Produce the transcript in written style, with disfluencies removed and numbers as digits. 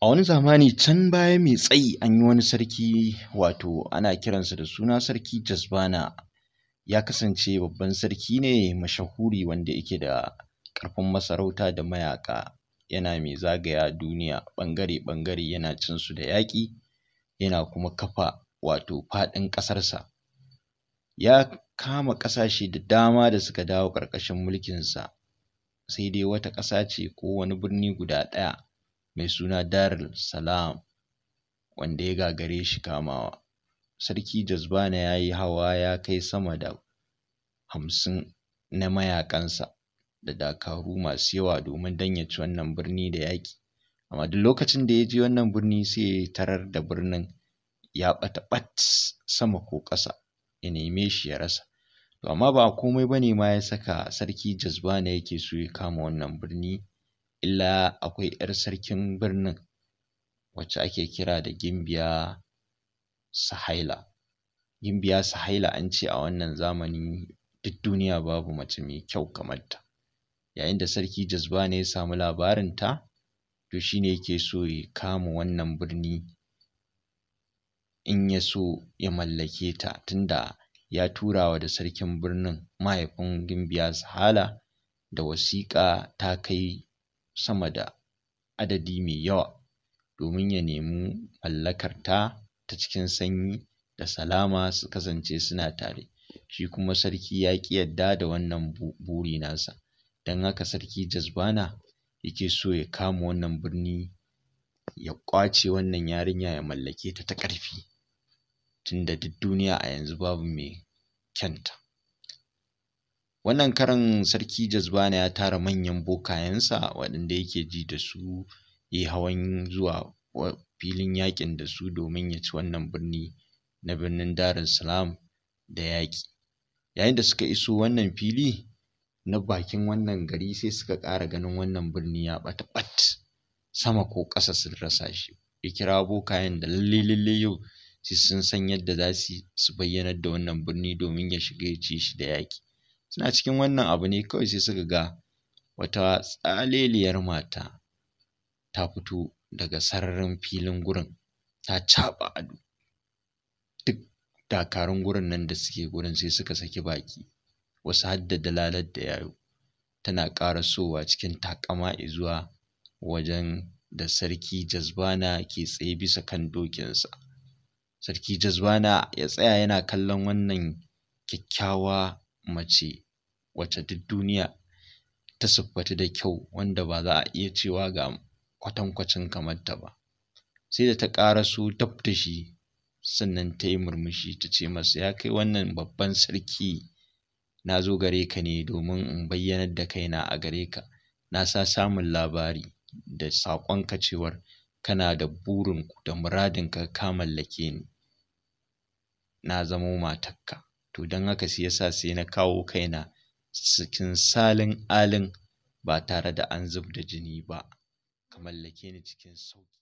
A wani zamani can baya mai tsayi an yi wani sarki wato ana kiransa da suna sarki Jazbana. Ya kasance babban sarki ne mashahuri wanda yake da ƙarfin masarauta da mayaƙa. Yana mai zagaya duniya ɓangare-ɓangare yana cin su da yaƙi, yana kuma kafa wato faɗin ƙasarsa. Ya kama ƙasashe da dama da suka dawo ƙarƙashin mulkinsa, sai dai wata ƙasa ce ko wani birni guda ɗaya mai suna Darul Salam wanda ya gagare shi kamawa. Sarki Jazbana ya yi hawa ya kai sama da 50 na mayaƙansa da dakaru masu yawa domin don ya ci wannan birni da yaƙi. Amma duk lokacin da ya je wannan birni sai ya tarar da birnin ya ɓata ɓat sama ko ƙasa, ya neme shi ya rasa. To amma ba komai bane ma ya saka sarki Jazbana yake so ya kama wannan birni, illa akwai 'yar sarkin birnin wacce ake kira da Gimbiya Suhaila. Gimbiya Suhaila an ce a wannan zamani duk duniya babu mace mai kyau kamar ta. Yayin da sarki Jazbana ya samu labarinta, to shi ne yake so ya kama wannan birni, in ya so ya mallake ta, tunda ya turawa da sarkin birnin mahaifin Gimbiya Suhaila da wasiƙa ta kai sama da adadi mai yawa domin ya nemi mallakarta ta cikin sanyi da salama su kasance suna tare. Shi kuma sarki ya ƙi yadda da wannan buri nasa. Don haka sarki Jazbana yake so ya kama wannan birni, ya ƙwace wannan yarinya ya mallake ta ta ƙarfi, tunda duk duniya a yanzu babu mai kyanta. Wannan karon sarki Jazbana ya tara manyan bokayensa waɗanda yake ji da su, ya yi hawan zuwa filin yaƙin da su domin ya ci wannan birni na birnin Darul Salam da yaƙi. Yayin da suka iso wannan fili na bakin wannan gari, sai suka ƙara ganin wannan birni ya ɓata ɓat sama ko ƙasa sun rasa shi. Ya kira bokayen da lalle yau sai sun san yadda za su bayyanar da wannan birni domin ya shiga ya ci shi da yaƙi. Suna cikin wannan abu ne kawai sai suka ga wata tsaleliyar mata ta fito daga sararin filin gurin, ta caɓa ado. Duk dakarun gurin nan da suke gurin sai suka saki baki, wasu har da dalalar da yayo. Tana ƙarasowa cikin taƙama izuwa wajen da sarki Jazbana ke tsaye bisa kan dokinsa. Sarki Jazbana ya tsaya yana kallon wannan kyakkyawa mace wacce duk duniya ta siffatu da kyau, wanda ba za a iya cewa ga kwatankwacin kamar ta ba. Sai da ta ƙaraso dab da shi sannan ta yi murmushi ta ce masa, ya kai wannan babban sarki, na zo gare ka ne domin in bayyanar da kaina a gare ka. Na samun labari da saƙonka cewar kana da burin da muradin ka mallake ni, na zamo matarka. To don haka shi yasa sai na kawo kaina cikin salin alin ba tare da an zub da jini ba, ka mallake ni cikin sauƙi.